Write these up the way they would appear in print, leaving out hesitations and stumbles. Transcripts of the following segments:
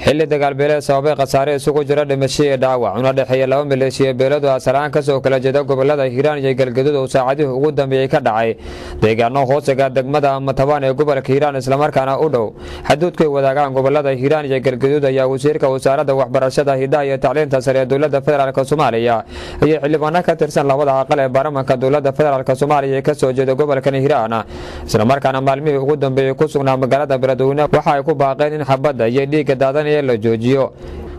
xilli dagaal beeleed sababay khasaare isugu jira dhimasho iyo dhaawac una dhexeeya laba maleeshiya beeleed oo asal-aan ka soo kala jeeda gobolada Hiiraan iyo Galgaduud oo saacadihii ugu dambeeyay ka dhacay deegaano hoosaga degmada Matabaan ee gobolka Hiiraan isla markaana u dhow xuduudka wadaagaan gobolada Hiiraan iyo Galgaduud ayaa wasiirka wasaaradda waxbarashada hidaha iyo tacliinta sare ee dowladda federaalka Soomaaliya iyo xildhibaano ka tirsan labada aqal ee baarlamaanka dowladda federaalka Soomaaliya ee ka soo jeeda gobolka Hiiraan isla markaana maalmihii ugu dambeeyay ku sugnaa magaalada Beledweyne waxa ay ku baaqeen in xabadda iyo dhiigga daadanaya la joojiyo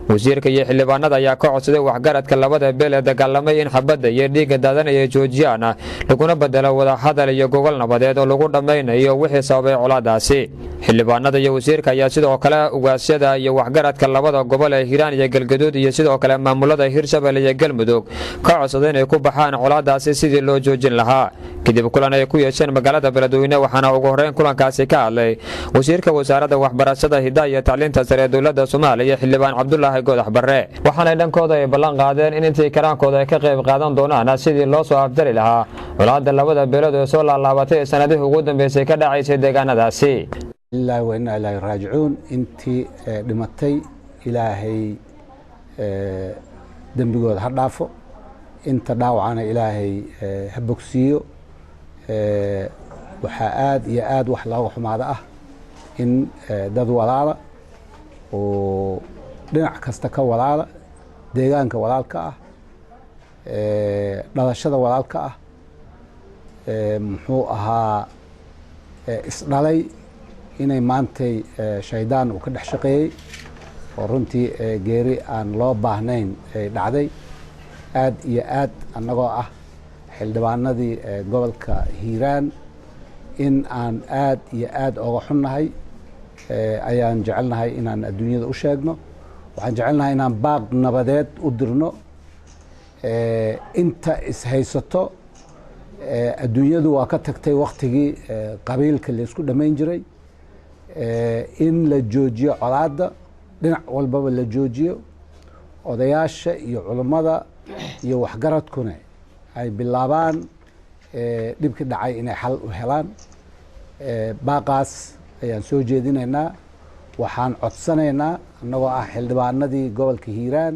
wasiirka iyo xildhibaanada ayaa ka codsaday waxgaradka labada beel ee dagaalamay in xabadda iyo dhiigga daadanaya joojiyaan laguna bedelo wada hadal iyo gogol nabadeed oo lagu dhameynayo wixii sababay colaadaasi xildhibaanada iyo wasiirka ayaa sidoo kale ugaasyada iyo waxgaradka labada gobol ee Hiiraan iyo Galgaduud iyo sidoo kale maamulada Hirshabelle iyo Galmudug ka codsaday inay ku baxaan colaadaasi sidii loo joojin lahaa kadib kulan ay ku yeesheen magaalada Beledweyne waxaana ugu horeyn kulankaasi ka hadlay wasiirka wasaaradda waxbarashada hidaha iyo tacliinta sare ee dowladda Soomaaliya xildhibaan Cabdullaahi Goodax Barre waxaana dhankooda ay ballan qaadeen in intii karaankooda ay ka qayb qaadan doonaan sidii loo soo afjari lahaa colaadda labada beelood ee soo laalaabatay sanadihii ugu dambeysay ka dhacaysay deegaanadaasi ilaahi wa inna ilaahi raajicuun intii dhimatay ilaahay dambigooda ha dhaafo inta dhaawacana ilaahay ha bogsiiyo waxaa aad iyo aad wax looga xumaada ah in dad walaala oo dhinac kasta ka walaala deegaanka walaalka ah dhalashada walaalka ah muxuu ahaa isdhalay inay maantay shaydaan uu ka dhex shaqeeyey oo runtii geeri aan loo baahnayn ay dhacday aad iyo aad annagoo ah xildhibaanadii gobolka Hiiraan in aan aad iyo aad uga xunnahay ayaan jecelnahay inaan adduunyada u sheegno waxaan jecelnahay inaan baaq nabadeed u dirno inta ishaysato adduunyadu waa ka tagtay waqtigii qabiilka la isku dhamayn jiray in la joojiyo colaadda dhinac walbaba la joojiyo odayaasha iyo culummada iyo waxgaradkuna ay bilaabaan dhibki dhacay inay xal u helaan baaqaas ayaan soo jeedinaynaa waxaan codsanaynaa annagoo ah xildhibaanadii gobolka Hiiraan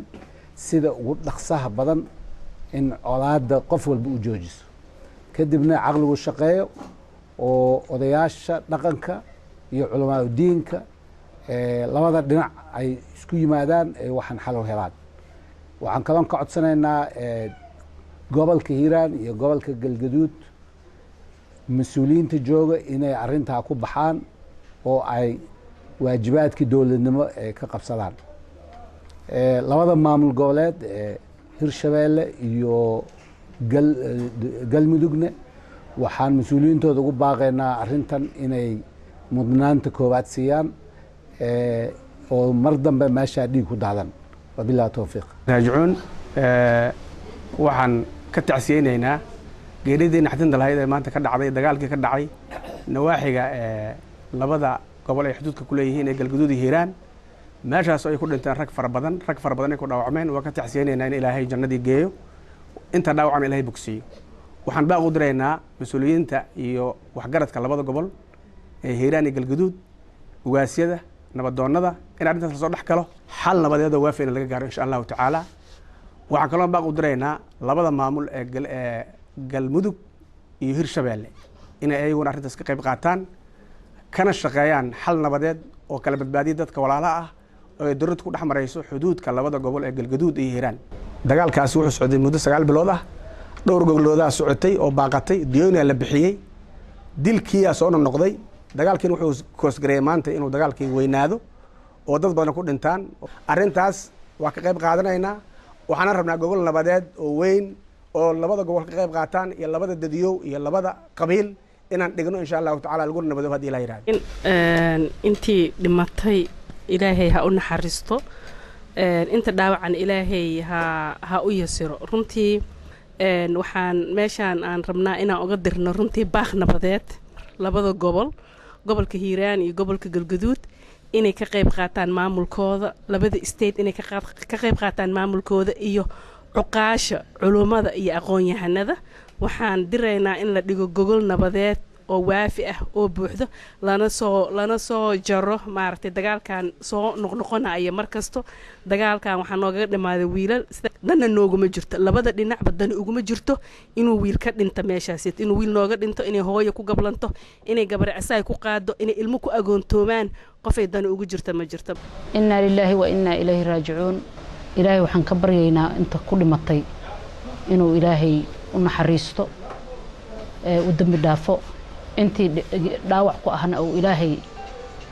sida ugu dhaqsaha badan in colaadda qof walba u joojiso kadibna caqligu shaqeeyo oo odayaasha dhaqanka iyo culimada diinka labada dhinac ay isku yimaadaan waxaan xal u helaan waxaan kaloo ka codsanaynaa gobolka Hiiraan iyo gobolka Galgaduud mas'uuliyiinta jooga inay arintaa ku baxaan oo ay waajibaadkii dowladnimo ka qabsadaan labada maamul goboleed Hirshabelle iyo Galmudugna waxaan mas'uuliyiintooda ugu baaqaynaa arintan inay mudnaanta koowaad siiyaan oo mar dambe meesha dhiig ku daadan wabillahi tawfiiq raajicuun waxaan ka tacsiyeynaynaa geeridii naxdinta lahayd ee maanta ka dhacday dagaalkii ka dhacay nawaaxiga labada gobol ay xuduudka ku leeyihiin ee Galgaduud iyo Hiiraan meeshaas ay ku dhinteen rag fara badan ay ku dhaawacmeen waa ka tacsiyeynaynaa in ilaahay jannadii geeyo inta dhaawacmay ilaahay bogsiyo waxaan baaq u diraynaa mas'uuliyiinta iyo waxgaradka labada gobol ee Hiiraan iyo Galgaduud ugaasyada nabadoonnada in arrintaas la soo dhex galo xal nabadeed oo waafi in laga gaaro insha Allah tacaala waxaan kaloo baaq u diraynaa labada maamul ee Galmudug iyo Hirshabelle inay ayaguna arrintaas ka qayb qaataan kana shaqeeyaan xal nabadeed oo kala badbaadiya dadka walaalaha ah oo ay dowladdu ku dhex marayso xuduudka labada gobol ee Galgaduud iyo Hiiraan dagaalkaasi wuxuu socday muddo 9 bilood ah dhowr gobolooda socotay oo baaqatay diyoona la bixiyay dilkii soo noqday dagaalkiina wuxuu koosgareeyay maanta inuu dagaalkii weynaado oo dad badan ku dhintaan arrintaas waa ka qayb qaadanaynaa waxaan rabnaa gobol nabadeed oo weyn oo labada gobol ka qayb qaataan iyo labada dadiyow iyo labada qabiil inaan dhigno insha Allah tacaala lagu nabado hadii la yiraahdo intii dhimatay ilaahay ha u naxariisto inta dhaawacan ilaahay ha u yasiro runtii waxaan meeshaan aan rabnaa inaan uga dirno runtii baaq nabadeed labada gobolka Hiiraan iyo gobolka Galgaduud inay ka qayb qaataan maamulkooda labada state inay ka qayb qaataan maamulkooda iyo cuqaasha culimada iyo aqoon-yahanada waxaan diraynaa in la dhigo gogol nabadeed oo waafi ah oo buuxdo lana soo jaro maaragtay dagaalkan soo noqnoqonaya markasto dagaalkan waxaa noogaga dhamaaday wiilal dhanna nooguma jirto labada dhinacba dani uguma jirto inuu wiil ka dhinto meeshaas inuu wiil nooga dhinto inay hooyo ku gablanto inay gabar asaay ku qaado inay ilmo ku agoontoomaan qofay dani ugu jirto ma jirto inna lillahi wa inna ilayhi raaji'uun ilaahay waxaan ka baryaynaa inta ku dhimatay inuu ilaahay u naxariisto u dambi dhaafo intii dhaawac ku ahna uu ilaahay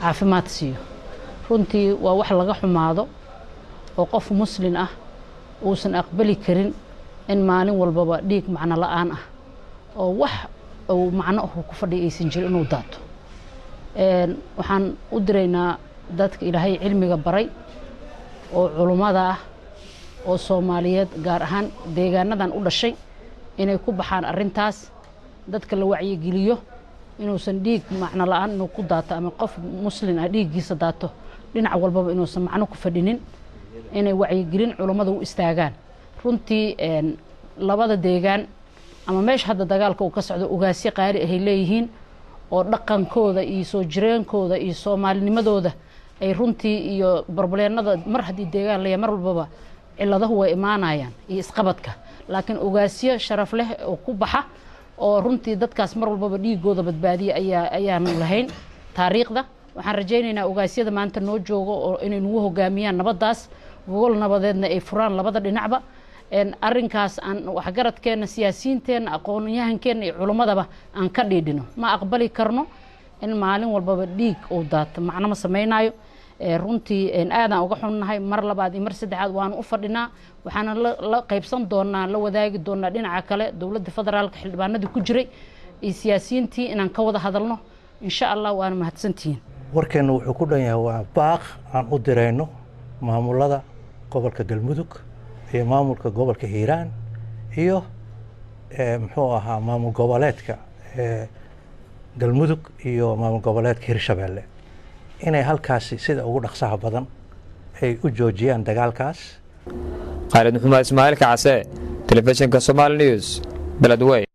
caafimaad siiyo runtii waa wax laga xumaado oo qof muslim ah uusan aqbali karin in maalin walbaba dhiig macno la'aan ah oo wax uu macno ku fadhiyo aysan jirin inuu daato waxaan u diraynaa dadka ilaahay cilmiga baray oo culimada ah oo Soomaaliyeed gaar ahaan deegaanadan u dhashay inay ku baxaan arintaas dadka la wacyi geliyo inuusan dhiig macno la'aan inuu ku daato ama qof muslim ah dhiigiisa daato dhinac walbaba inuusan macno ku fadhinin inay wacyi gelin culimada u istaagaan runtii labada deegaan ama meesha hadda dagaalka uu ka socdo ugaasyo qaali ah ay leeyihiin oo dhaqankooda iyo soo jireenkooda iyo Soomaalinimadooda ay runtii iyo barbaleenada mar hadii deegaan la mar walbaba ciladahu way imaanayaan iyo isqabadka laakiin ugaasyo sharaf leh oo ku baxa oo runtii dadkaas mar walbaba dhiigooda badbaadiya ayaan lahayn taariikhda waxaan rajaynaynaa ugaasyada maanta noo joogo oo inay nagu hogaamiyaan nabadaas gogol nabadeedna ay furaan labada dhinacba arrinkaas aan waxgaradkeena siyaasiyiinteena aqoon-yahankeena iyo culimadaba aan ka dhiidhino ma aqbali karno in maalin walbaba dhiig uu daato macno ma samaynayo runtii aadaan uga xunnahay mar labaad iyo mar saddexaad waan u fadhinaa waxaana la qaybsan doonaa la wadaagi doonaa dhinaca kale dawladda federaalka xildhibaanadii ku jiray iyo siyaasiyiintii inaan ka wada hadalno insha Allah waana mahadsantihiin warkeena wuxuu ku dhan yahay waa baaq aan u dirayno maamulada gobolka Galmudug iyo maamulka gobolka Hiiraan iyo muxuu ahaa maamul goboleedka Galmudug iyo maamul goboleedka Hirshabeelle inay halkaasi sida ugu dhaqsaha badan ay u joojiyaan dagaalkaas Khalid Maxamed Ismaaciil Kacse telefishinka Somali News Beledweyne